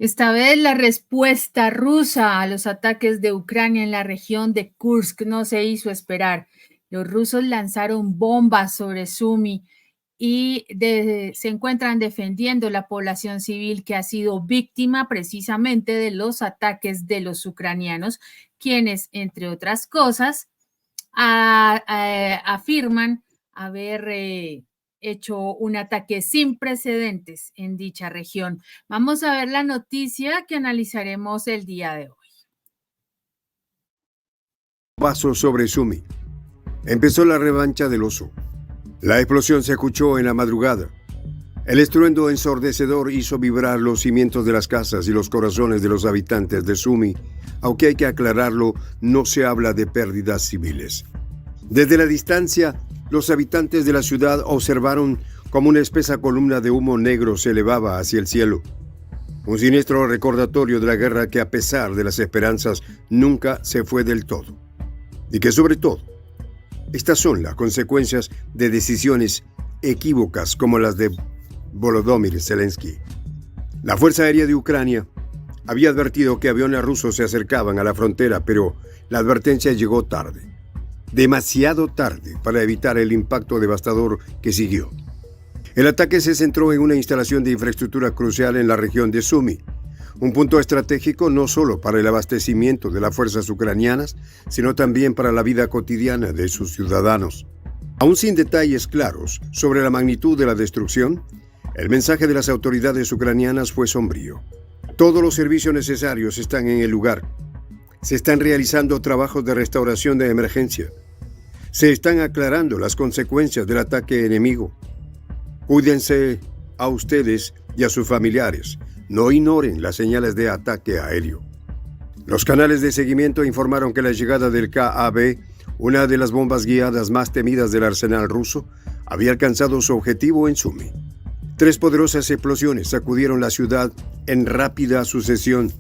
Esta vez la respuesta rusa a los ataques de Ucrania en la región de Kursk no se hizo esperar. Los rusos lanzaron bombas sobre Sumy y se encuentran defendiendo la población civil que ha sido víctima precisamente de los ataques de los ucranianos, quienes, entre otras cosas, afirman haber hecho un ataque sin precedentes en dicha región. Vamos a ver la noticia que analizaremos el día de hoy. Paso sobre Sumy. Empezó la revancha del oso. La explosión se escuchó en la madrugada. El estruendo ensordecedor hizo vibrar los cimientos de las casas y los corazones de los habitantes de Sumy, aunque hay que aclararlo, no se habla de pérdidas civiles. Desde la distancia, los habitantes de la ciudad observaron cómo una espesa columna de humo negro se elevaba hacia el cielo. Un siniestro recordatorio de la guerra que, a pesar de las esperanzas, nunca se fue del todo. Y que, sobre todo, estas son las consecuencias de decisiones equívocas como las de Volodymyr Zelensky. La Fuerza Aérea de Ucrania había advertido que aviones rusos se acercaban a la frontera, pero la advertencia llegó tarde. Demasiado tarde para evitar el impacto devastador que siguió. El ataque se centró en una instalación de infraestructura crucial en la región de Sumy, un punto estratégico no solo para el abastecimiento de las fuerzas ucranianas, sino también para la vida cotidiana de sus ciudadanos. Aún sin detalles claros sobre la magnitud de la destrucción, el mensaje de las autoridades ucranianas fue sombrío. Todos los servicios necesarios están en el lugar. Se están realizando trabajos de restauración de emergencia. Se están aclarando las consecuencias del ataque enemigo. Cuídense a ustedes y a sus familiares. No ignoren las señales de ataque aéreo. Los canales de seguimiento informaron que la llegada del Ka-2, una de las bombas guiadas más temidas del arsenal ruso, había alcanzado su objetivo en Sumy. 3 poderosas explosiones sacudieron la ciudad en rápida sucesión,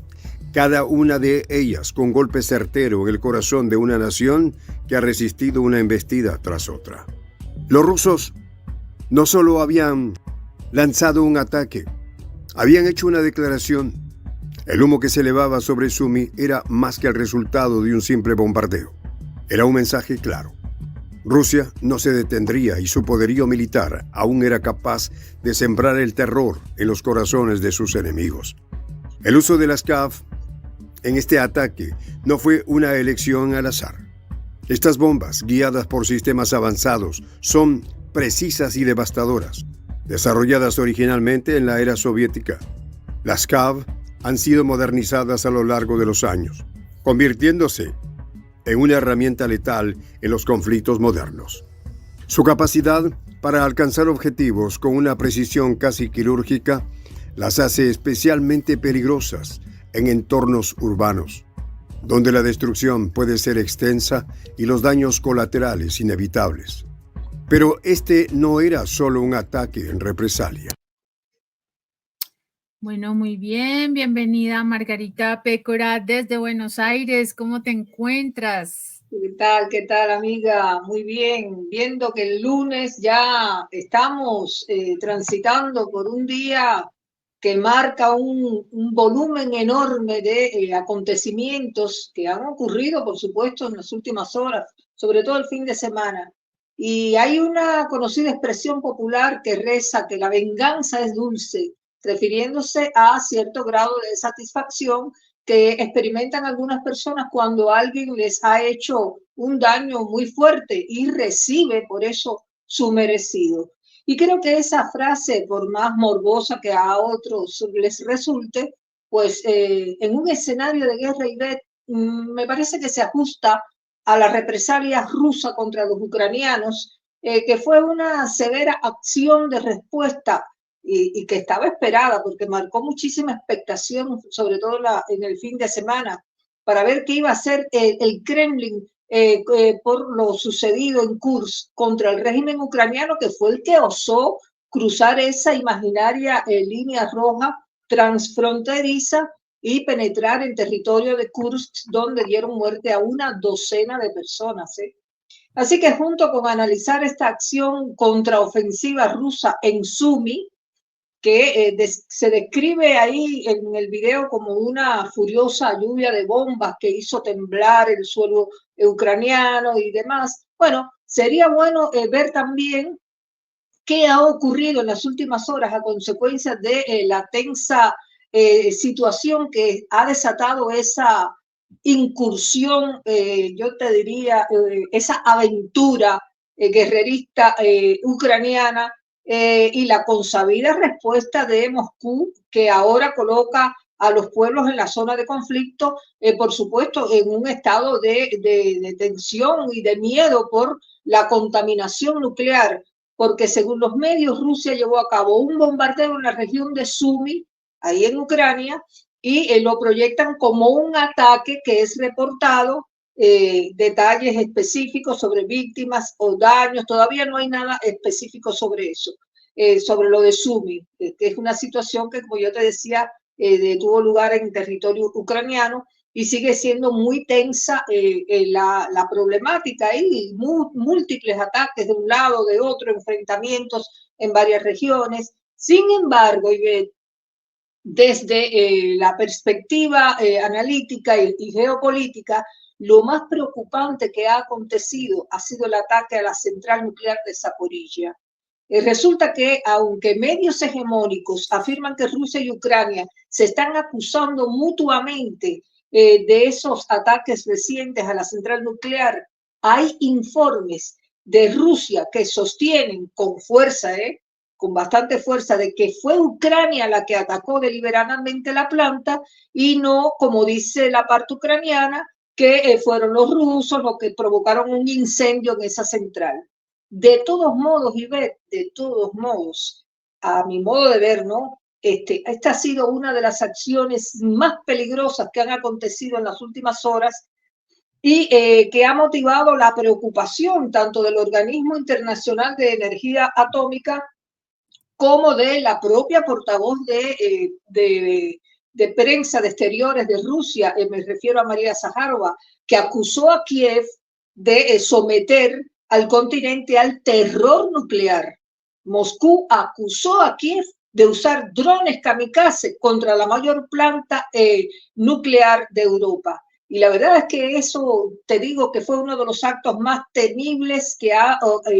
cada una de ellas con golpe certero en el corazón de una nación que ha resistido una embestida tras otra. Los rusos no solo habían lanzado un ataque, habían hecho una declaración. El humo que se elevaba sobre Sumy era más que el resultado de un simple bombardeo. Era un mensaje claro. Rusia no se detendría y su poderío militar aún era capaz de sembrar el terror en los corazones de sus enemigos. El uso de las CAV en este ataque no fue una elección al azar. Estas bombas, guiadas por sistemas avanzados, son precisas y devastadoras. Desarrolladas originalmente en la era soviética, las CAV han sido modernizadas a lo largo de los años, convirtiéndose en una herramienta letal en los conflictos modernos. Su capacidad para alcanzar objetivos con una precisión casi quirúrgica las hace especialmente peligrosas en entornos urbanos, donde la destrucción puede ser extensa y los daños colaterales inevitables. Pero este no era solo un ataque en represalia. Bueno, muy bien. Bienvenida Margarita Pécora desde Buenos Aires. ¿Cómo te encuentras? ¿Qué tal, amiga? Muy bien. Viendo que el lunes ya estamos transitando por un día que marca un volumen enorme de acontecimientos que han ocurrido, por supuesto, en las últimas horas, sobre todo el fin de semana. Y hay una conocida expresión popular que reza que la venganza es dulce, refiriéndose a cierto grado de satisfacción que experimentan algunas personas cuando alguien les ha hecho un daño muy fuerte y recibe por eso su merecido. Y creo que esa frase, por más morbosa que a otros les resulte, pues en un escenario de guerra, Ivette, me parece que se ajusta a la represalia rusa contra los ucranianos, que fue una severa acción de respuesta y que estaba esperada porque marcó muchísima expectación, sobre todo en el fin de semana, para ver qué iba a hacer el Kremlin por lo sucedido en Kursk contra el régimen ucraniano, que fue el que osó cruzar esa imaginaria línea roja transfronteriza y penetrar en territorio de Kursk, donde dieron muerte a una docena de personas. Así que junto con analizar esta acción contraofensiva rusa en Sumy, que se describe ahí en el video como una furiosa lluvia de bombas que hizo temblar el suelo ucraniano y demás. Bueno, sería bueno ver también qué ha ocurrido en las últimas horas a consecuencia de la tensa situación que ha desatado esa incursión, yo te diría, esa aventura guerrerista ucraniana y la consabida respuesta de Moscú, que ahora coloca a los pueblos en la zona de conflicto, por supuesto, en un estado de tensión y de miedo por la contaminación nuclear, porque según los medios, Rusia llevó a cabo un bombardeo en la región de Sumy, ahí en Ucrania, y lo proyectan como un ataque que es reportado, detalles específicos sobre víctimas o daños, todavía no hay nada específico sobre eso, sobre lo de Sumy, que es una situación que, como yo te decía, tuvo lugar en territorio ucraniano y sigue siendo muy tensa la problemática y múltiples ataques de un lado, de otro, enfrentamientos en varias regiones. Sin embargo, Ivette, desde la perspectiva analítica y geopolítica, lo más preocupante que ha acontecido ha sido el ataque a la central nuclear de Zaporizhia. Resulta que, aunque medios hegemónicos afirman que Rusia y Ucrania se están acusando mutuamente de esos ataques recientes a la central nuclear, hay informes de Rusia que sostienen con fuerza, con bastante fuerza, de que fue Ucrania la que atacó deliberadamente la planta y no, como dice la parte ucraniana, que fueron los rusos los que provocaron un incendio en esa central. De todos modos, Ivette, de todos modos, a mi modo de ver, ¿no? Esta ha sido una de las acciones más peligrosas que han acontecido en las últimas horas y que ha motivado la preocupación tanto del Organismo Internacional de Energía Atómica como de la propia portavoz de prensa de exteriores de Rusia, me refiero a María Zaharova, que acusó a Kiev de someter al continente al terror nuclear. Moscú acusó a Kiev de usar drones kamikaze contra la mayor planta nuclear de Europa. Y la verdad es que eso, te digo, que fue uno de los actos más temibles que ha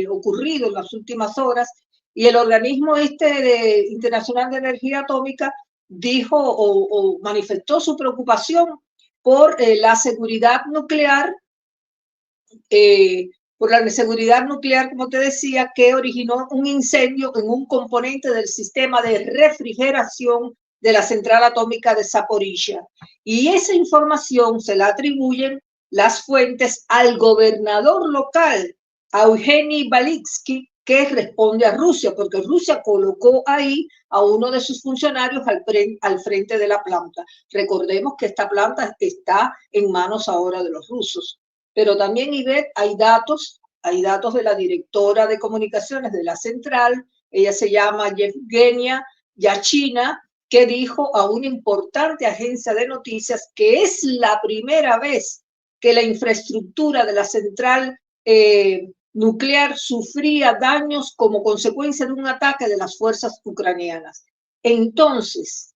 ocurrido en las últimas horas. Y el organismo internacional de energía atómica dijo o manifestó su preocupación por la seguridad nuclear, como te decía, que originó un incendio en un componente del sistema de refrigeración de la central atómica de Zaporizhia. Y esa información se la atribuyen las fuentes al gobernador local, a Eugeni Balitsky, que responde a Rusia, porque Rusia colocó ahí a uno de sus funcionarios al frente de la planta. Recordemos que esta planta está en manos ahora de los rusos. Pero también, Ivette, hay datos de la directora de comunicaciones de la central, ella se llama Yevgenia Yachina, que dijo a una importante agencia de noticias que es la primera vez que la infraestructura de la central nuclear sufría daños como consecuencia de un ataque de las fuerzas ucranianas. Entonces,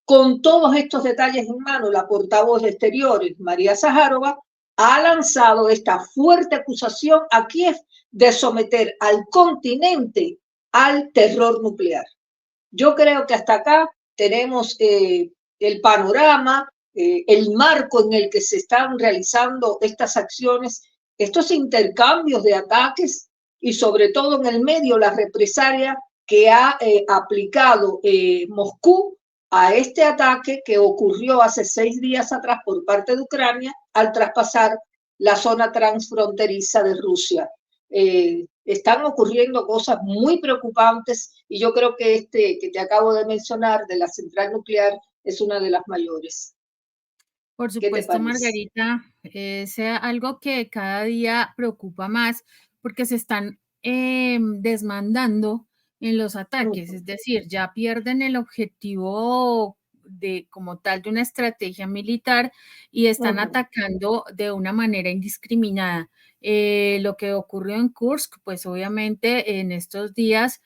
con todos estos detalles en mano, la portavoz de Exteriores, María Zaharova, ha lanzado esta fuerte acusación a Kiev de someter al continente al terror nuclear. Yo creo que hasta acá tenemos el panorama, el marco en el que se están realizando estas acciones, estos intercambios de ataques y sobre todo en el medio la represalia que ha aplicado Moscú a este ataque que ocurrió hace 6 días atrás por parte de Ucrania al traspasar la zona transfronteriza de Rusia. Están ocurriendo cosas muy preocupantes y yo creo que que te acabo de mencionar de la central nuclear es una de las mayores. Por supuesto, Margarita, es algo que cada día preocupa más porque se están desmandando en los ataques, es decir, ya pierden el objetivo de como tal de una estrategia militar y están atacando de una manera indiscriminada. Lo que ocurrió en Kursk, pues obviamente en estos días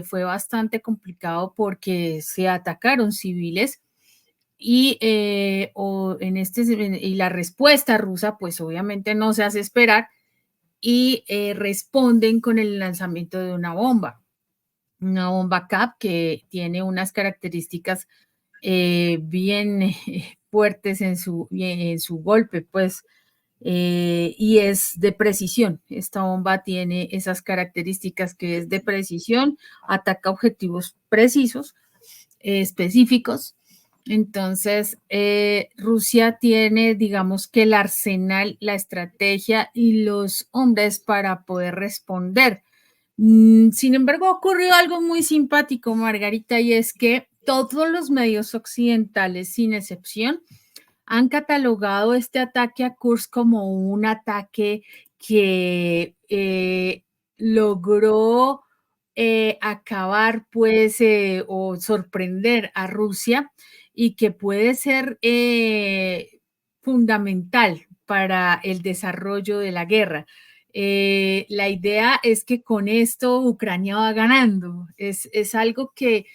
fue bastante complicado porque se atacaron civiles y, y la respuesta rusa, pues obviamente no se hace esperar y responden con el lanzamiento de una bomba CAP que tiene unas características bien fuertes en su golpe, pues, y es de precisión. Esta bomba tiene esas características que es de precisión, ataca objetivos precisos, específicos. Entonces, Rusia tiene, digamos que el arsenal, la estrategia y los hombres para poder responder. Sin embargo, ocurrió algo muy simpático, Margarita, y es que todos los medios occidentales, sin excepción, han catalogado este ataque a Kursk como un ataque que logró acabar, pues, o sorprender a Rusia y que puede ser fundamental para el desarrollo de la guerra. La idea es que con esto Ucrania va ganando. Es algo que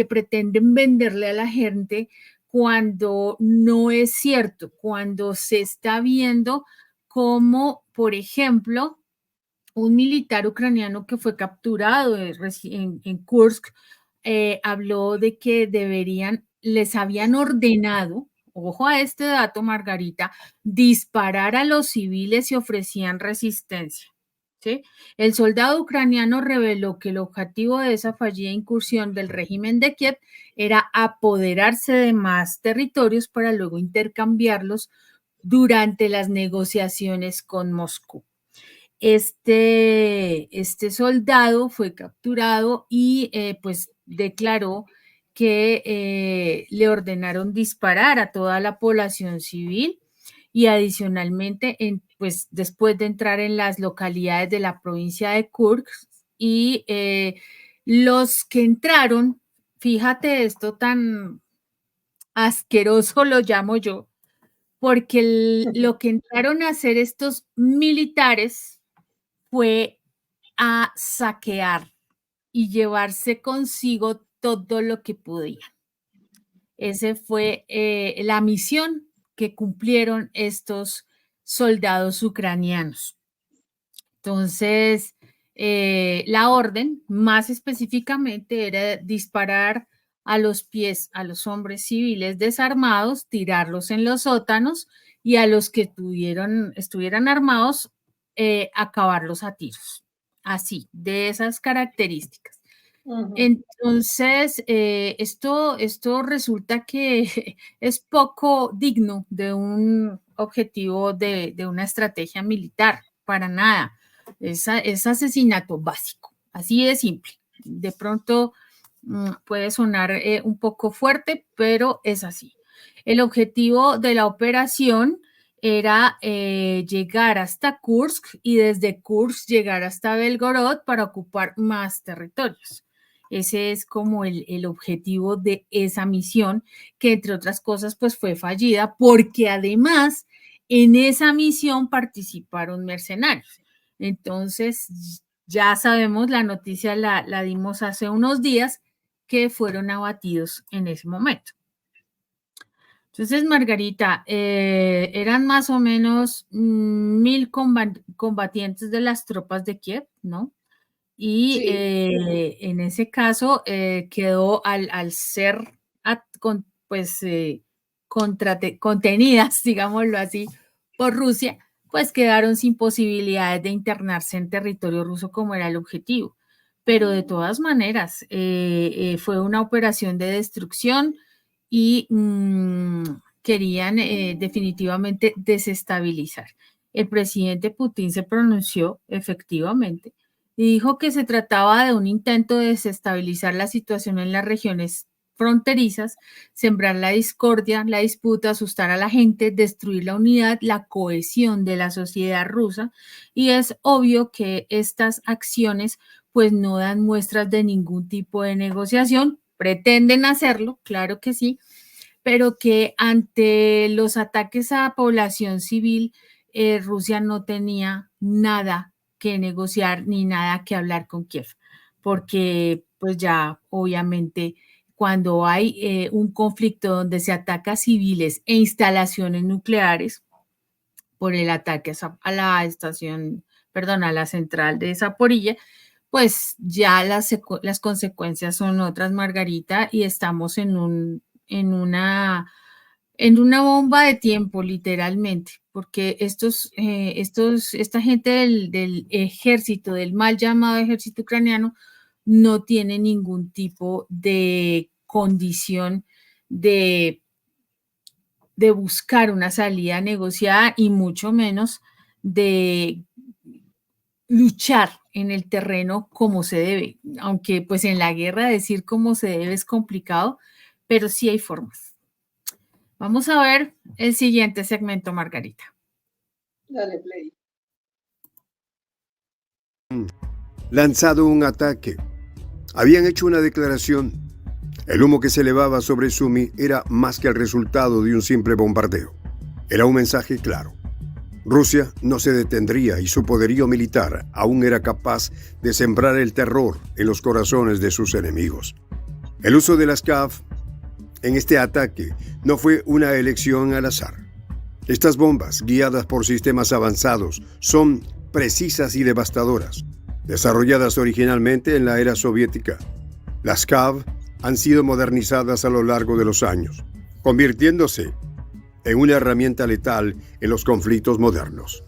pretenden venderle a la gente cuando no es cierto, cuando se está viendo como, por ejemplo, un militar ucraniano que fue capturado en Kursk habló de que les habían ordenado, ojo a este dato, Margarita, disparar a los civiles si ofrecían resistencia. ¿Sí? El soldado ucraniano reveló que el objetivo de esa fallida incursión del régimen de Kiev era apoderarse de más territorios para luego intercambiarlos durante las negociaciones con Moscú. Este soldado fue capturado y pues declaró que le ordenaron disparar a toda la población civil y adicionalmente, pues después de entrar en las localidades de la provincia de Kursk y los que entraron, fíjate esto tan asqueroso lo llamo yo, porque lo que entraron a hacer estos militares fue a saquear y llevarse consigo todo lo que podían. Esa fue la misión que cumplieron estos soldados ucranianos. Entonces, la orden más específicamente era disparar a los pies a los hombres civiles desarmados, tirarlos en los sótanos y a los que estuvieran armados, acabarlos a tiros. Así, de esas características. Entonces, esto resulta que es poco digno de un objetivo de una estrategia militar, para nada. Es asesinato básico, así de simple. De pronto puede sonar un poco fuerte, pero es así. El objetivo de la operación era llegar hasta Kursk y desde Kursk llegar hasta Belgorod para ocupar más territorios. Ese es como el objetivo de esa misión, que entre otras cosas pues fue fallida porque además en esa misión participaron mercenarios. Entonces ya sabemos, la noticia la dimos hace unos días, que fueron abatidos en ese momento. Entonces, Margarita, eran más o menos 1.000 combatientes de las tropas de Kiev, ¿no? Y Sí. en ese caso quedó al ser contenidas, digámoslo así, por Rusia, pues quedaron sin posibilidades de internarse en territorio ruso como era el objetivo. Pero de todas maneras, fue una operación de destrucción y querían definitivamente desestabilizar. El presidente Putin se pronunció efectivamente y dijo que se trataba de un intento de desestabilizar la situación en las regiones fronterizas, sembrar la discordia, la disputa, asustar a la gente, destruir la unidad, la cohesión de la sociedad rusa, y es obvio que estas acciones pues no dan muestras de ningún tipo de negociación, pretenden hacerlo, claro que sí, pero que ante los ataques a población civil, Rusia no tenía nada que negociar ni nada que hablar con Kiev, porque pues ya obviamente cuando hay un conflicto donde se ataca a civiles e instalaciones nucleares por el ataque a la estación, perdón, a la central de Zaporilla, pues ya las consecuencias son otras, Margarita, y estamos en una bomba de tiempo, literalmente, porque esta gente del ejército, del mal llamado ejército ucraniano, no tiene ningún tipo de condición de, de buscar una salida negociada y mucho menos de luchar en el terreno como se debe, aunque pues en la guerra decir cómo se debe es complicado, pero sí hay formas. Vamos a ver el siguiente segmento, Margarita. Dale, play. Lanzado un ataque. Habían hecho una declaración. El humo que se elevaba sobre Sumi era más que el resultado de un simple bombardeo. Era un mensaje claro. Rusia no se detendría y su poderío militar aún era capaz de sembrar el terror en los corazones de sus enemigos. El uso de las CAV en este ataque no fue una elección al azar. Estas bombas, guiadas por sistemas avanzados, son precisas y devastadoras. Desarrolladas originalmente en la era soviética, las CAV han sido modernizadas a lo largo de los años, convirtiéndose en una herramienta letal en los conflictos modernos.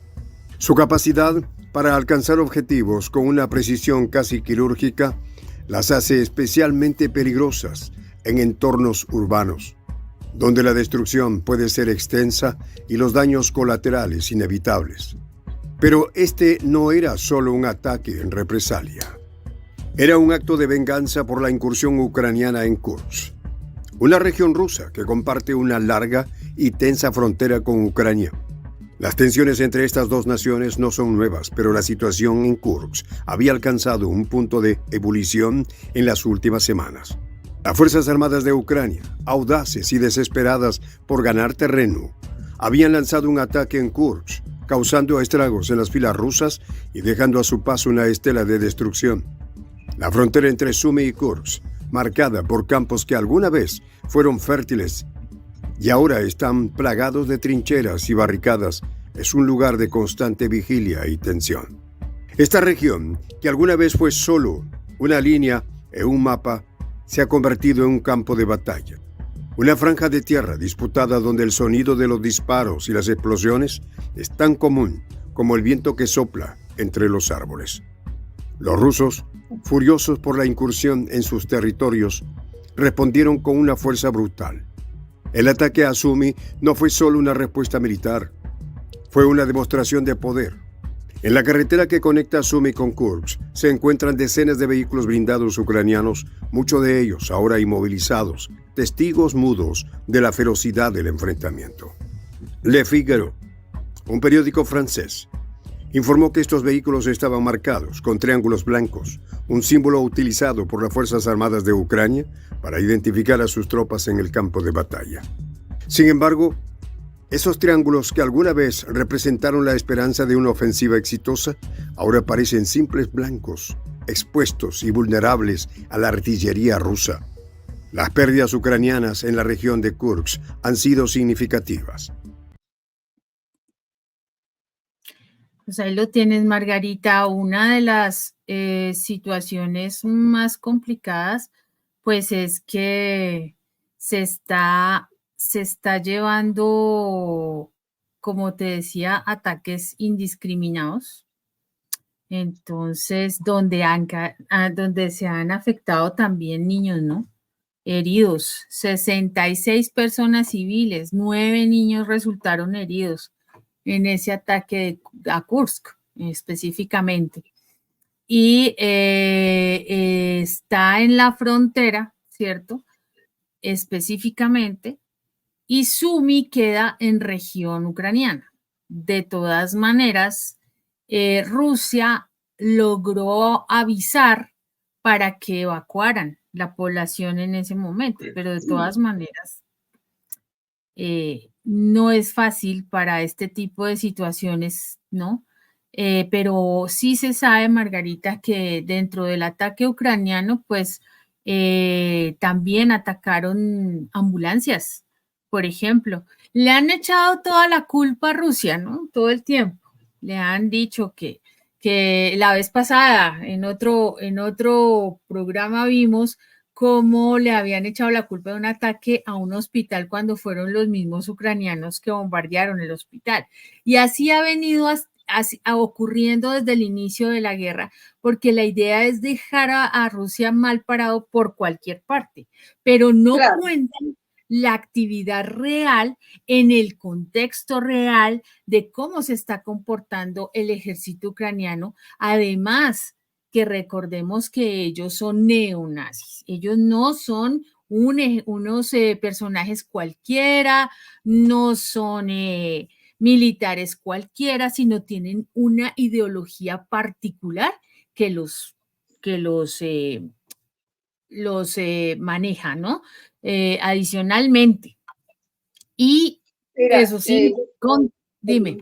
Su capacidad para alcanzar objetivos con una precisión casi quirúrgica las hace especialmente peligrosas en entornos urbanos, donde la destrucción puede ser extensa y los daños colaterales inevitables. Pero este no era solo un ataque en represalia. Era un acto de venganza por la incursión ucraniana en Kursk, una región rusa que comparte una larga y tensa frontera con Ucrania. Las tensiones entre estas dos naciones no son nuevas, pero la situación en Kursk había alcanzado un punto de ebullición en las últimas semanas. Las Fuerzas Armadas de Ucrania, audaces y desesperadas por ganar terreno, habían lanzado un ataque en Kursk, causando estragos en las filas rusas y dejando a su paso una estela de destrucción. La frontera entre Sumi y Kursk, marcada por campos que alguna vez fueron fértiles y ahora están plagados de trincheras y barricadas, es un lugar de constante vigilia y tensión. Esta región, que alguna vez fue solo una línea en un mapa, se ha convertido en un campo de batalla. Una franja de tierra disputada donde el sonido de los disparos y las explosiones es tan común como el viento que sopla entre los árboles. Los rusos, furiosos por la incursión en sus territorios, respondieron con una fuerza brutal. El ataque a Sumi no fue solo una respuesta militar, fue una demostración de poder. En la carretera que conecta Sumi con Kursk se encuentran decenas de vehículos blindados ucranianos, muchos de ellos ahora inmovilizados, testigos mudos de la ferocidad del enfrentamiento. Le Figaro, un periódico francés, informó que estos vehículos estaban marcados con triángulos blancos, un símbolo utilizado por las Fuerzas Armadas de Ucrania para identificar a sus tropas en el campo de batalla. Sin embargo, esos triángulos que alguna vez representaron la esperanza de una ofensiva exitosa, ahora parecen simples blancos, expuestos y vulnerables a la artillería rusa. Las pérdidas ucranianas en la región de Kursk han sido significativas. Pues ahí lo tienes, Margarita. Una de las situaciones más complicadas, pues es que se está llevando, como te decía, ataques indiscriminados. Entonces, donde se han afectado también niños, ¿no? Heridos, 66 personas civiles, 9 niños resultaron heridos en ese ataque a Kursk específicamente. Y está en la frontera, ¿cierto? Específicamente, y Sumi queda en región ucraniana. De todas maneras, Rusia logró avisar para que evacuaran la población en ese momento, pero de todas maneras no es fácil para este tipo de situaciones, ¿no? Pero sí se sabe, Margarita, que dentro del ataque ucraniano, pues también atacaron ambulancias, por ejemplo. Le han echado toda la culpa a Rusia, ¿no? Todo el tiempo. Le han dicho que la vez pasada en otro programa vimos cómo le habían echado la culpa de un ataque a un hospital cuando fueron los mismos ucranianos que bombardearon el hospital. Y así ha venido ocurriendo desde el inicio de la guerra, porque la idea es dejar a Rusia mal parado por cualquier parte, pero no Claro. cuentan la actividad real en el contexto real de cómo se está comportando el ejército ucraniano. Además, que recordemos que ellos son neonazis, ellos no son unos personajes cualquiera, no son militares cualquiera, sino tienen una ideología particular que los maneja, ¿no? Adicionalmente. Y Mira, eso sí, dime.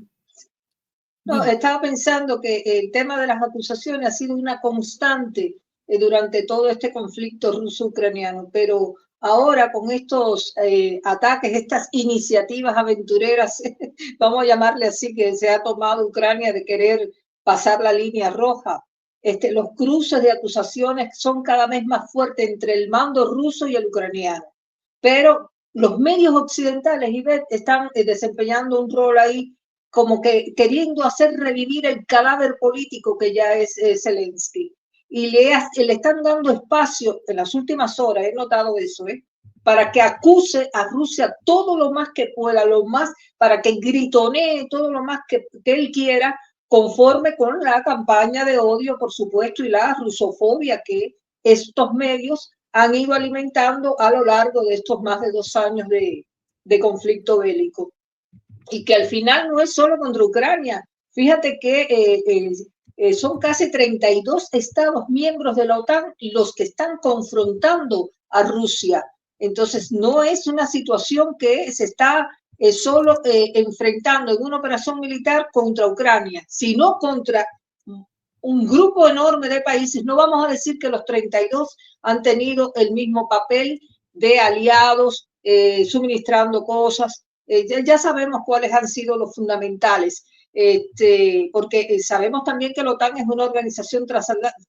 no, Dime. estaba pensando que el tema de las acusaciones ha sido una constante durante todo este conflicto ruso-ucraniano, pero ahora con estos ataques, estas iniciativas aventureras, vamos a llamarle así, que se ha tomado Ucrania de querer pasar la línea roja, los cruces de acusaciones son cada vez más fuertes entre el mando ruso y el ucraniano. Pero los medios occidentales, Ivette, están desempeñando un rol ahí como que queriendo hacer revivir el cadáver político que ya es Zelensky. Y le están dando espacio en las últimas horas, he notado eso, para que acuse a Rusia todo lo más que pueda, lo más, para que gritonee todo lo más que él quiera, conforme con la campaña de odio, por supuesto, y la rusofobia que estos medios han ido alimentando a lo largo de estos más de 2 años de conflicto bélico. Y que al final no es solo contra Ucrania. Fíjate que son casi 32 estados miembros de la OTAN los que están confrontando a Rusia. Entonces, no es una situación que se está solo enfrentando en una operación militar contra Ucrania, sino contra un grupo enorme de países. No vamos a decir que los 32 han tenido el mismo papel de aliados, suministrando cosas. Ya sabemos cuáles han sido los fundamentales, porque sabemos también que la OTAN es una organización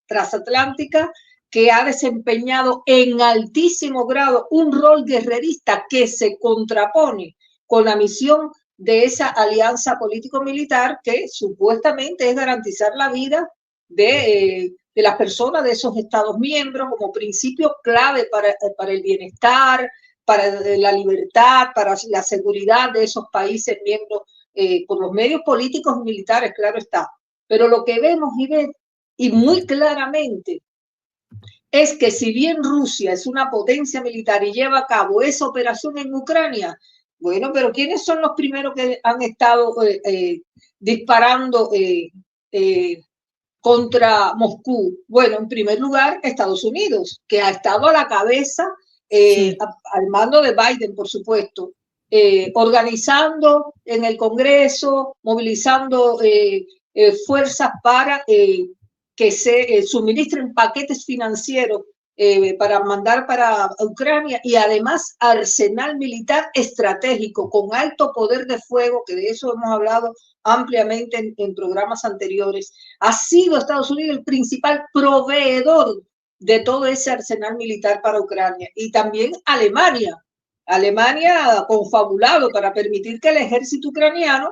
transatlántica que ha desempeñado en altísimo grado un rol guerrerista que se contrapone con la misión de esa alianza político-militar que supuestamente es garantizar la vida de las personas de esos estados miembros como principio clave para el bienestar, para la libertad, para la seguridad de esos países miembros, por los medios políticos y militares, claro está. Pero lo que vemos y muy claramente es que si bien Rusia es una potencia militar y lleva a cabo esa operación en Ucrania, bueno, pero ¿quiénes son los primeros que han estado disparando contra Moscú? Bueno, en primer lugar, Estados Unidos, que ha estado a la cabeza, Sí. al mando de Biden, por supuesto, organizando en el Congreso, movilizando fuerzas para que se suministren paquetes financieros para mandar para Ucrania y además arsenal militar estratégico con alto poder de fuego, que de eso hemos hablado ampliamente en programas anteriores. Ha sido Estados Unidos el principal proveedor de todo ese arsenal militar para Ucrania y también Alemania. Alemania confabulado para permitir que el ejército ucraniano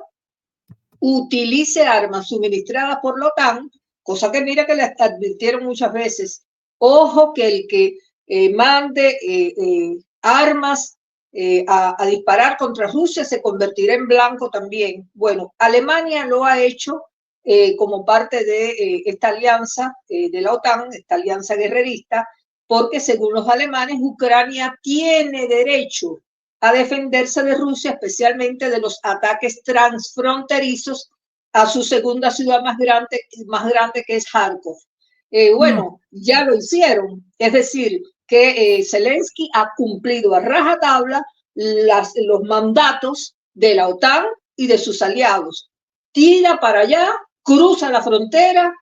utilice armas suministradas por la OTAN, cosa que mira que le advirtieron muchas veces. Ojo que el que mande armas a disparar contra Rusia se convertirá en blanco también. Bueno, Alemania lo ha hecho como parte de esta alianza de la OTAN, esta alianza guerrerista, porque según los alemanes, Ucrania tiene derecho a defenderse de Rusia, especialmente de los ataques transfronterizos a su segunda ciudad más grande que es Kharkov. Bueno, ya lo hicieron, es decir, que Zelensky ha cumplido a rajatabla los mandatos de la OTAN y de sus aliados. Tira para allá cruza la frontera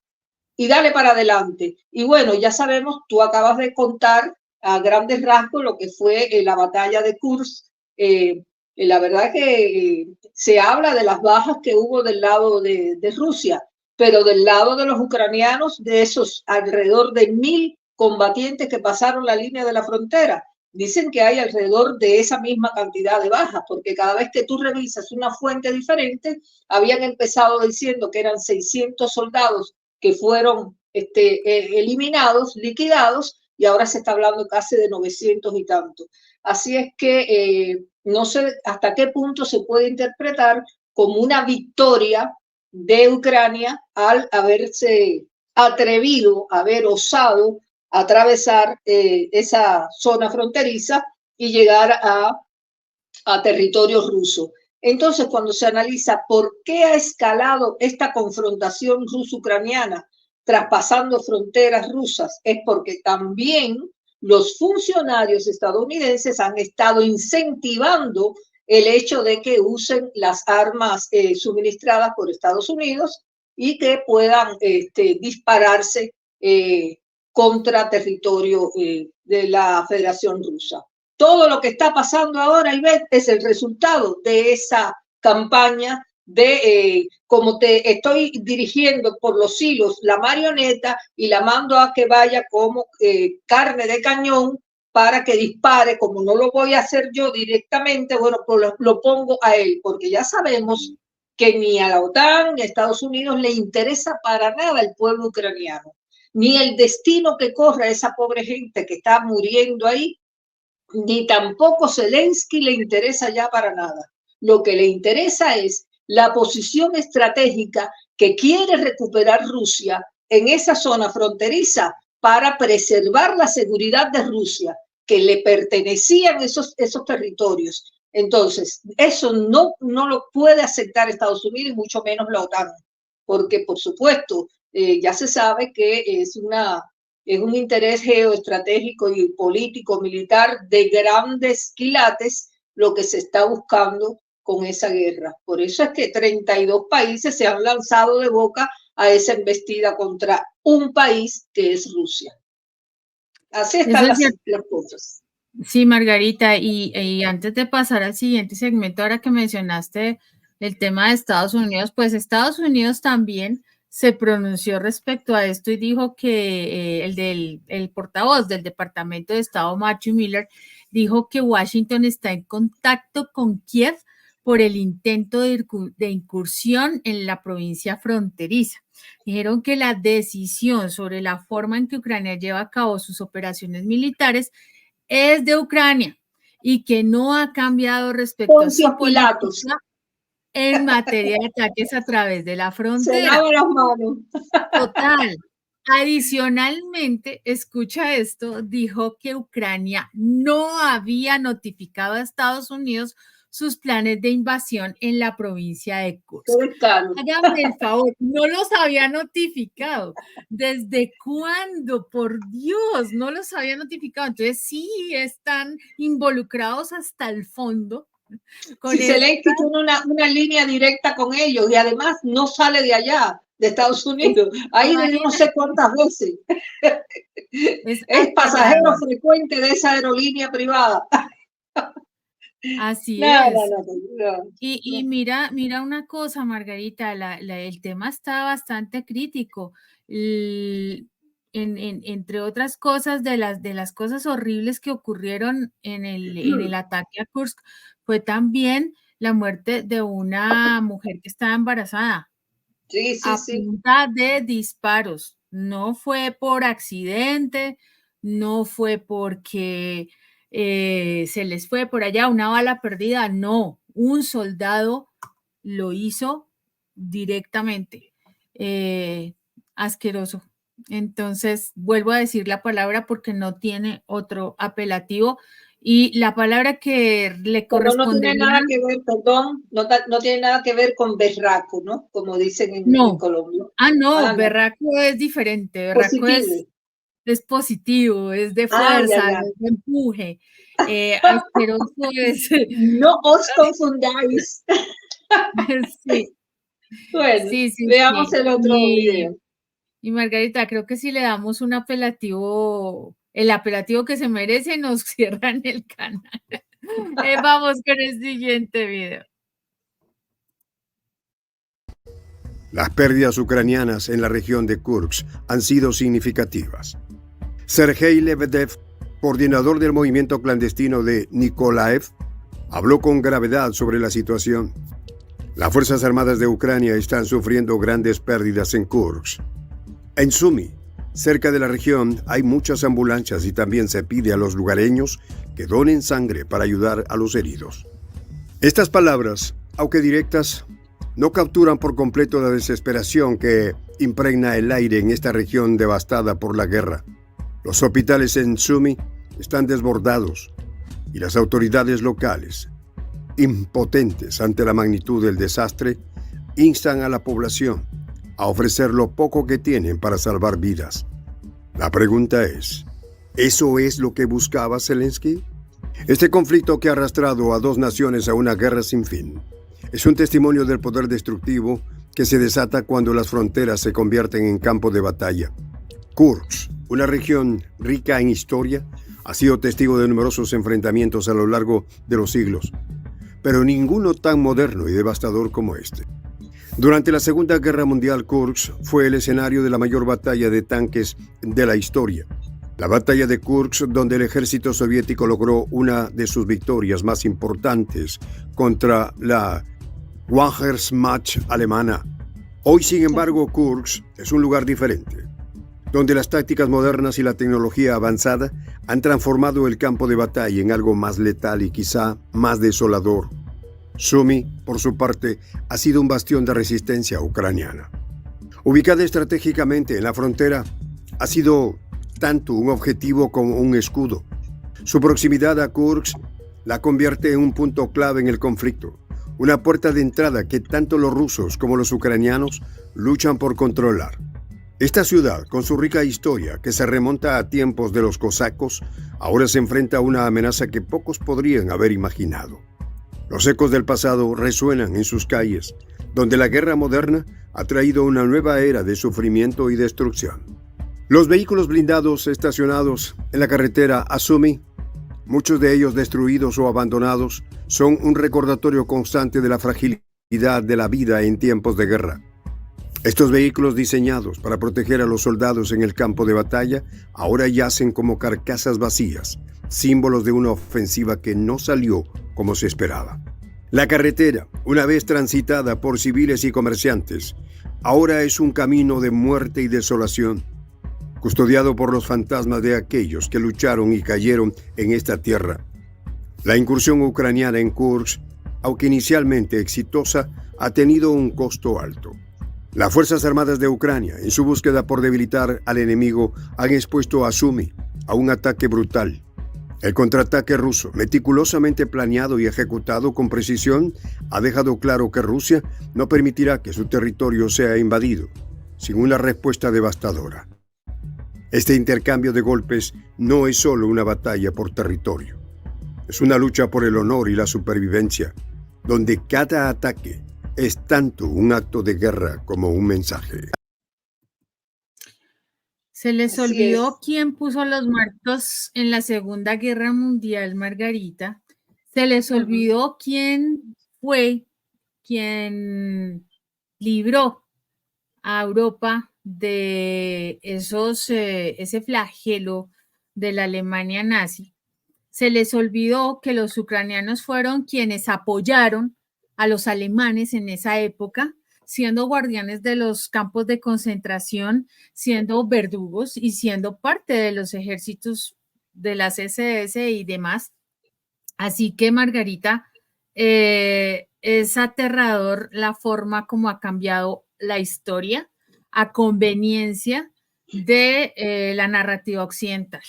y dale para adelante. Y bueno, ya sabemos, tú acabas de contar a grandes rasgos lo que fue la batalla de Kursk. La verdad que se habla de las bajas que hubo del lado de Rusia, pero del lado de los ucranianos, de esos alrededor de 1000 combatientes que pasaron la línea de la frontera, dicen que hay alrededor de esa misma cantidad de bajas, porque cada vez que tú revisas una fuente diferente, habían empezado diciendo que eran 600 soldados que fueron eliminados, liquidados, y ahora se está hablando casi de 900 y tanto. Así es que no sé hasta qué punto se puede interpretar como una victoria de Ucrania al haberse atrevido, haber osado atravesar esa zona fronteriza y llegar a territorio ruso. Entonces, cuando se analiza por qué ha escalado esta confrontación ruso-ucraniana traspasando fronteras rusas, es porque también los funcionarios estadounidenses han estado incentivando el hecho de que usen las armas suministradas por Estados Unidos y que puedan dispararse contra territorio de la Federación Rusa. Todo lo que está pasando ahora, Ivette, es el resultado de esa campaña de como te estoy dirigiendo por los hilos la marioneta y la mando a que vaya como carne de cañón para que dispare. Como no lo voy a hacer yo directamente, bueno, pues lo pongo a él, porque ya sabemos que ni a la OTAN ni a Estados Unidos le interesa para nada el pueblo ucraniano, ni el destino que corre a esa pobre gente que está muriendo ahí, ni tampoco Zelensky le interesa ya para nada. Lo que le interesa es la posición estratégica que quiere recuperar Rusia en esa zona fronteriza para preservar la seguridad de Rusia, que le pertenecían esos territorios. Entonces, eso no lo puede aceptar Estados Unidos y mucho menos la OTAN, porque por supuesto ya se sabe que es un interés geoestratégico y político militar de grandes quilates lo que se está buscando con esa guerra. Por eso es que 32 países se han lanzado de boca a esa embestida contra un país que es Rusia. Así están las cosas. Sí, Margarita, y antes de pasar al siguiente segmento, ahora que mencionaste el tema de Estados Unidos, pues Estados Unidos también se pronunció respecto a esto y dijo que el portavoz del Departamento de Estado, Matthew Miller, dijo que Washington está en contacto con Kiev por el intento de incursión en la provincia fronteriza. Dijeron que la decisión sobre la forma en que Ucrania lleva a cabo sus operaciones militares es de Ucrania y que no ha cambiado respecto a su política en materia de ataques a través de la frontera. Se lava las manos. Total. Adicionalmente, escucha esto, dijo que Ucrania no había notificado a Estados Unidos sus planes de invasión en la provincia de Kursk. Háganme el favor, no los había notificado. ¿Desde cuándo? Por Dios, no los había notificado. Entonces sí están involucrados hasta el fondo. Si Zelensky tiene una línea directa con ellos y además no sale de allá, de Estados Unidos. Ahí no sé cuántas veces. Es pasajero frecuente de esa aerolínea privada. Así es. Y mira una cosa, Margarita, el tema está bastante crítico. Entre otras cosas, de las cosas horribles que ocurrieron en el ataque a Kursk, fue también la muerte de una mujer que estaba embarazada. Sí, punta de disparos. No fue por accidente, no fue porque se les fue por allá una bala perdida, no, un soldado lo hizo directamente. Asqueroso. Entonces, vuelvo a decir la palabra porque no tiene otro apelativo. Y la palabra que le corresponde. No tiene nada que ver, perdón, no tiene nada que ver con berraco, ¿no? Como dicen en Colombia. Berraco es diferente. Berraco es positivo, es de fuerza, es de empuje. Asqueroso es. No os confundáis. Sí. Bueno, Sí, sí, veamos sí. el otro video. Y Margarita, creo que si le damos un apelativo, el apelativo que se merece, nos cierran el canal. Vamos con el siguiente video. Las pérdidas ucranianas en la región de Kursk han sido significativas. Sergei Lebedev, coordinador del movimiento clandestino de Nikolaev, habló con gravedad sobre la situación. Las Fuerzas Armadas de Ucrania están sufriendo grandes pérdidas en Kursk. En Sumy, cerca de la región, hay muchas ambulancias y también se pide a los lugareños que donen sangre para ayudar a los heridos. Estas palabras, aunque directas, no capturan por completo la desesperación que impregna el aire en esta región devastada por la guerra. Los hospitales en Sumy están desbordados y las autoridades locales, impotentes ante la magnitud del desastre, instan a la población a ofrecer lo poco que tienen para salvar vidas. La pregunta es, ¿eso es lo que buscaba Zelensky? Este conflicto que ha arrastrado a dos naciones a una guerra sin fin es un testimonio del poder destructivo que se desata cuando las fronteras se convierten en campo de batalla. Kursk, una región rica en historia, ha sido testigo de numerosos enfrentamientos a lo largo de los siglos, pero ninguno tan moderno y devastador como este. Durante la Segunda Guerra Mundial, Kursk fue el escenario de la mayor batalla de tanques de la historia. La batalla de Kursk, donde el ejército soviético logró una de sus victorias más importantes contra la Wehrmacht alemana. Hoy, sin embargo, Kursk es un lugar diferente, donde las tácticas modernas y la tecnología avanzada han transformado el campo de batalla en algo más letal y quizá más desolador. Sumy, por su parte, ha sido un bastión de resistencia ucraniana. Ubicada estratégicamente en la frontera, ha sido tanto un objetivo como un escudo. Su proximidad a Kursk la convierte en un punto clave en el conflicto, una puerta de entrada que tanto los rusos como los ucranianos luchan por controlar. Esta ciudad, con su rica historia que se remonta a tiempos de los cosacos, ahora se enfrenta a una amenaza que pocos podrían haber imaginado. Los ecos del pasado resuenan en sus calles, donde la guerra moderna ha traído una nueva era de sufrimiento y destrucción. Los vehículos blindados estacionados en la carretera a Sumy, muchos de ellos destruidos o abandonados, son un recordatorio constante de la fragilidad de la vida en tiempos de guerra. Estos vehículos diseñados para proteger a los soldados en el campo de batalla ahora yacen como carcasas vacías, símbolos de una ofensiva que no salió como se esperaba. La carretera, una vez transitada por civiles y comerciantes, ahora es un camino de muerte y desolación, custodiado por los fantasmas de aquellos que lucharon y cayeron en esta tierra. La incursión ucraniana en Kursk, aunque inicialmente exitosa, ha tenido un costo alto. Las Fuerzas Armadas de Ucrania, en su búsqueda por debilitar al enemigo, han expuesto a Sumy a un ataque brutal. El contraataque ruso, meticulosamente planeado y ejecutado con precisión, ha dejado claro que Rusia no permitirá que su territorio sea invadido, sin una respuesta devastadora. Este intercambio de golpes no es solo una batalla por territorio. Es una lucha por el honor y la supervivencia, donde cada ataque es tanto un acto de guerra como un mensaje. Se les Así olvidó es. quién puso los muertos en la Segunda Guerra Mundial, Margarita. Se les olvidó quién fue quien libró a Europa de ese flagelo de la Alemania nazi. Se les olvidó que los ucranianos fueron quienes apoyaron a los alemanes en esa época, siendo guardianes de los campos de concentración, siendo verdugos y siendo parte de los ejércitos de las SS y demás. Así que, Margarita, es aterrador la forma como ha cambiado la historia a conveniencia de la narrativa occidental.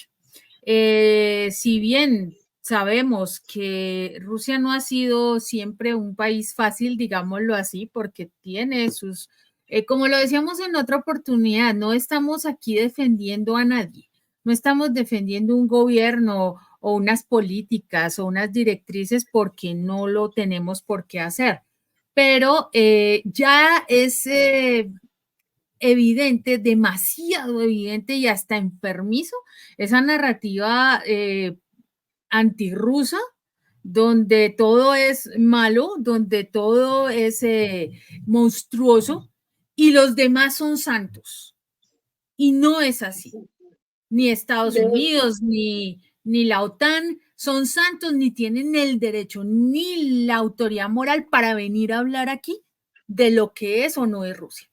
Si bien sabemos que Rusia no ha sido siempre un país fácil, digámoslo así, porque tiene sus, como lo decíamos en otra oportunidad, no estamos aquí defendiendo a nadie, no estamos defendiendo un gobierno o unas políticas o unas directrices porque no lo tenemos por qué hacer. pero ya es evidente, demasiado evidente y hasta enfermizo, esa narrativa antirrusa, donde todo es malo, donde todo es monstruoso y los demás son santos. Y no es así. Ni Estados Unidos, ni la OTAN son santos, ni tienen el derecho, ni la autoridad moral para venir a hablar aquí de lo que es o no es Rusia.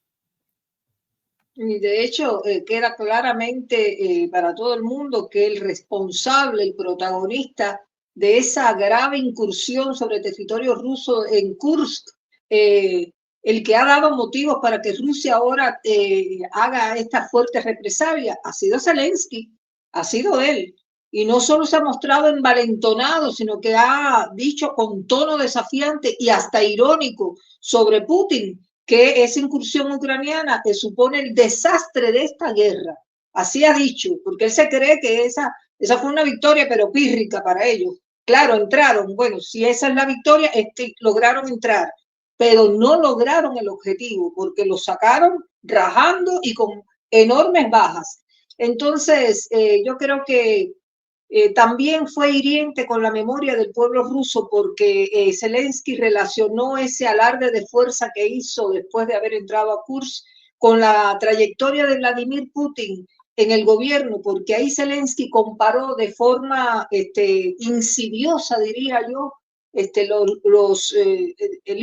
Y de hecho, queda claramente para todo el mundo que el responsable, el protagonista de esa grave incursión sobre territorio ruso en Kursk, el que ha dado motivos para que Rusia ahora haga esta fuerte represalia, ha sido Zelensky, ha sido él. Y no solo se ha mostrado envalentonado, sino que ha dicho con tono desafiante y hasta irónico sobre Putin que esa incursión ucraniana supone el desastre de esta guerra. Así ha dicho, porque él se cree que esa fue una victoria, pero pírrica para ellos. Claro, entraron. Bueno, si esa es la victoria, lograron entrar, pero no lograron el objetivo, porque lo sacaron rajando y con enormes bajas. Entonces, yo creo que también fue hiriente con la memoria del pueblo ruso porque Zelensky relacionó ese alarde de fuerza que hizo después de haber entrado a Kursk con la trayectoria de Vladimir Putin en el gobierno, porque ahí Zelensky comparó de forma insidiosa, diría yo, el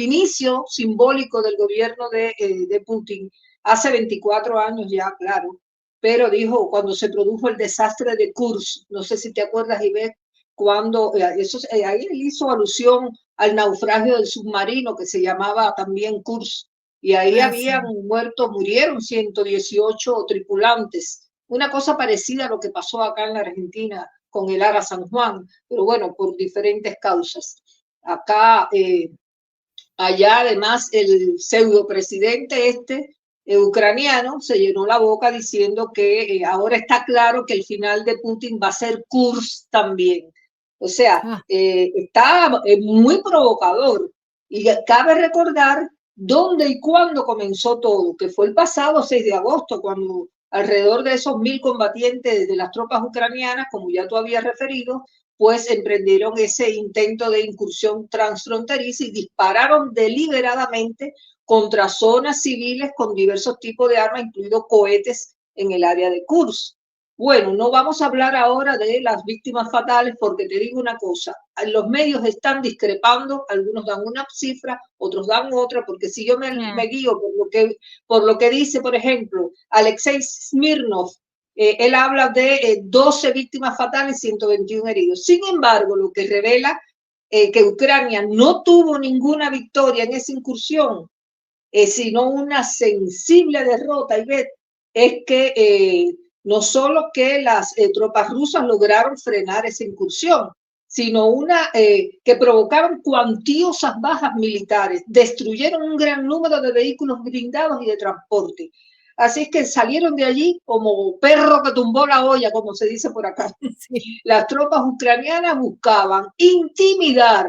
inicio simbólico del gobierno de Putin hace 24 años ya, claro. Pero dijo, cuando se produjo el desastre de Kursk, no sé si te acuerdas, Ivette, cuando ahí él hizo alusión al naufragio del submarino que se llamaba también Kursk, y ahí habían murieron 118 tripulantes. Una cosa parecida a lo que pasó acá en la Argentina con el Ara San Juan, pero bueno, por diferentes causas. Acá, allá además, el pseudo presidente ucraniano se llenó la boca diciendo que ahora está claro que el final de Putin va a ser Kursk también. O sea, está muy provocador. Y cabe recordar dónde y cuándo comenzó todo, que fue el pasado 6 de agosto, cuando alrededor de esos 1.000 combatientes de las tropas ucranianas, como ya tú habías referido, pues emprendieron ese intento de incursión transfronteriza y dispararon deliberadamente contra zonas civiles con diversos tipos de armas, incluidos cohetes en el área de Kursk. Bueno, no vamos a hablar ahora de las víctimas fatales porque te digo una cosa, los medios están discrepando, algunos dan una cifra, otros dan otra, porque si yo me guío por lo que dice, por ejemplo, Alexei Smirnov, él habla de 12 víctimas fatales y 121 heridos. Sin embargo, lo que revela que Ucrania no tuvo ninguna victoria en esa incursión, sino una sensible derrota, y es que no solo que las tropas rusas lograron frenar esa incursión, sino que provocaron cuantiosas bajas militares, destruyeron un gran número de vehículos blindados y de transporte. Así es que salieron de allí como perro que tumbó la olla, como se dice por acá. Sí. Las tropas ucranianas buscaban intimidar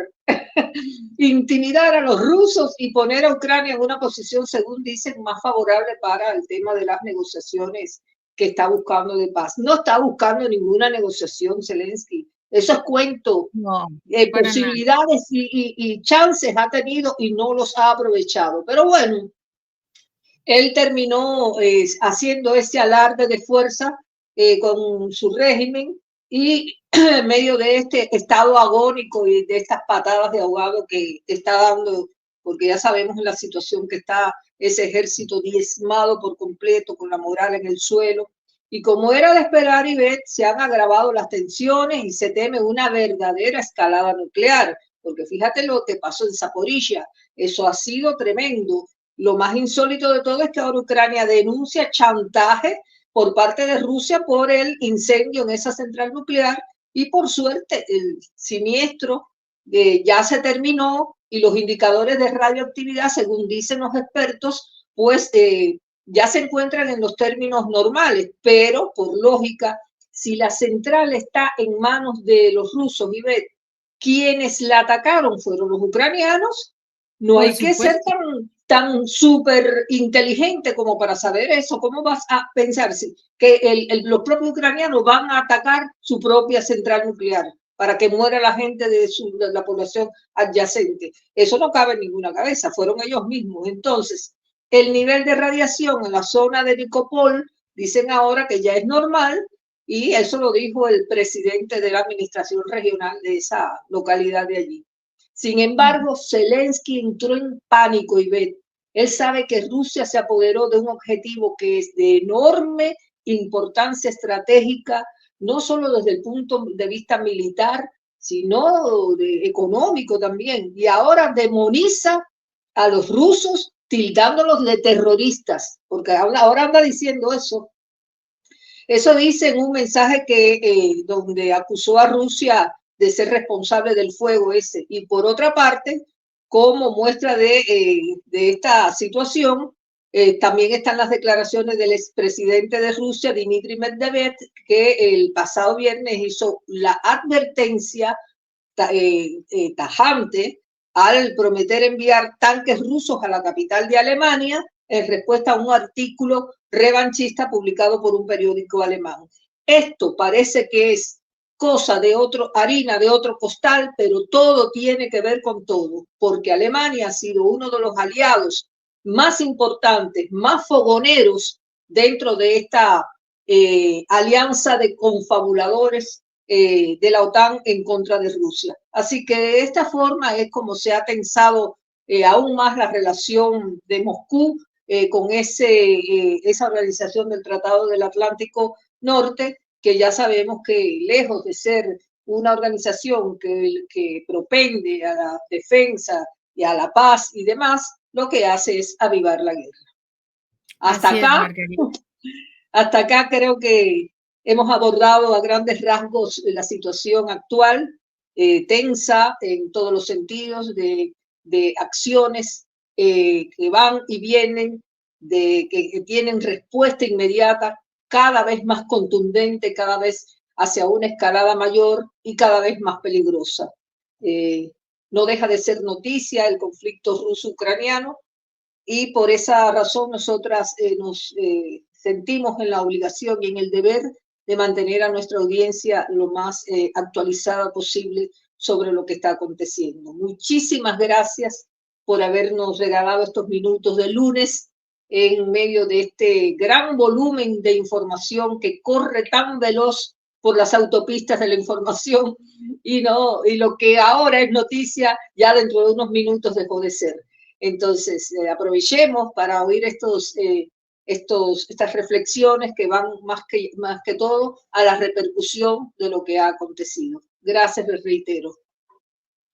a los rusos y poner a Ucrania en una posición, según dicen, más favorable para el tema de las negociaciones que está buscando de paz. No está buscando ninguna negociación, Zelensky. Eso es cuento. No, posibilidades y chances ha tenido y no los ha aprovechado. Pero bueno, él terminó haciendo ese alarde de fuerza con su régimen y en medio de este estado agónico y de estas patadas de ahogado que está dando, porque ya sabemos en la situación que está ese ejército diezmado por completo, con la moral en el suelo. Y como era de esperar, Ivette, se han agravado las tensiones y se teme una verdadera escalada nuclear, porque fíjate lo que pasó en Zaporizhia, eso ha sido tremendo. Lo más insólito de todo es que ahora Ucrania denuncia chantaje por parte de Rusia por el incendio en esa central nuclear y por suerte el siniestro ya se terminó y los indicadores de radioactividad, según dicen los expertos, pues ya se encuentran en los términos normales, pero por lógica, si la central está en manos de los rusos, y quienes la atacaron fueron los ucranianos, No Por hay que ser supuesto. tan súper inteligente como para saber eso. ¿Cómo vas a pensar que los propios ucranianos van a atacar su propia central nuclear para que muera la gente de la población adyacente? Eso no cabe en ninguna cabeza, fueron ellos mismos. Entonces, el nivel de radiación en la zona de Nikopol, dicen ahora que ya es normal, y eso lo dijo el presidente de la administración regional de esa localidad de allí. Sin embargo, Zelensky entró en pánico, y él sabe que Rusia se apoderó de un objetivo que es de enorme importancia estratégica, no solo desde el punto de vista militar, sino económico también. Y ahora demoniza a los rusos tildándolos de terroristas, porque ahora anda diciendo eso. Eso dice en un mensaje donde acusó a Rusia de ser responsable del fuego ese. Y por otra parte, como muestra de esta situación, también están las declaraciones del expresidente de Rusia, Dmitry Medvedev, que el pasado viernes hizo la advertencia tajante al prometer enviar tanques rusos a la capital de Alemania en respuesta a un artículo revanchista publicado por un periódico alemán. Esto parece que es cosa de harina de otro costal, pero todo tiene que ver con todo, porque Alemania ha sido uno de los aliados más importantes, más fogoneros dentro de esta alianza de confabuladores de la OTAN en contra de Rusia. Así que de esta forma es como se ha tensado aún más la relación de Moscú con esa organización del Tratado del Atlántico Norte, que ya sabemos que lejos de ser una organización que propende a la defensa y a la paz y demás, lo que hace es avivar la guerra. Así es, Margarita. Hasta acá creo que hemos abordado a grandes rasgos la situación actual, tensa en todos los sentidos, de acciones que van y vienen, que tienen respuesta inmediata, cada vez más contundente, cada vez hacia una escalada mayor y cada vez más peligrosa. No deja de ser noticia el conflicto ruso-ucraniano, y por esa razón nosotras nos sentimos en la obligación y en el deber de mantener a nuestra audiencia lo más actualizada posible sobre lo que está aconteciendo. Muchísimas gracias por habernos regalado estos minutos de lunes en medio de este gran volumen de información que corre tan veloz por las autopistas de la información, y lo que ahora es noticia ya dentro de unos minutos dejó de ser. Entonces, aprovechemos para oír estas reflexiones que van más que todo a la repercusión de lo que ha acontecido. Gracias, les reitero.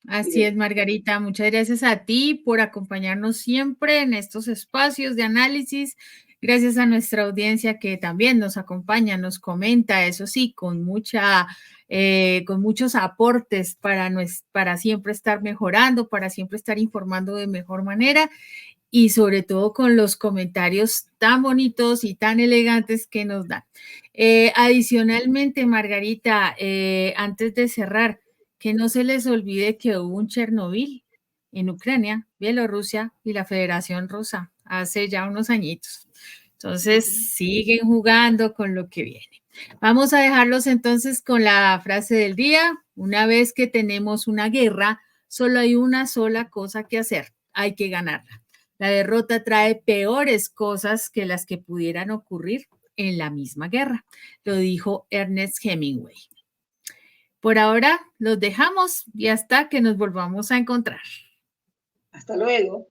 Así es, Margarita. Muchas gracias a ti por acompañarnos siempre en estos espacios de análisis. Gracias a nuestra audiencia que también nos acompaña, nos comenta, eso sí, con muchos aportes para siempre estar mejorando, para siempre estar informando de mejor manera, y sobre todo con los comentarios tan bonitos y tan elegantes que nos dan. Adicionalmente, Margarita, antes de cerrar, que no se les olvide que hubo un Chernobyl en Ucrania, Bielorrusia y la Federación Rusa hace ya unos añitos. Entonces, siguen jugando con lo que viene. Vamos a dejarlos entonces con la frase del día. Una vez que tenemos una guerra, solo hay una sola cosa que hacer: hay que ganarla. La derrota trae peores cosas que las que pudieran ocurrir en la misma guerra. Lo dijo Ernest Hemingway. Por ahora los dejamos y hasta que nos volvamos a encontrar. Hasta luego.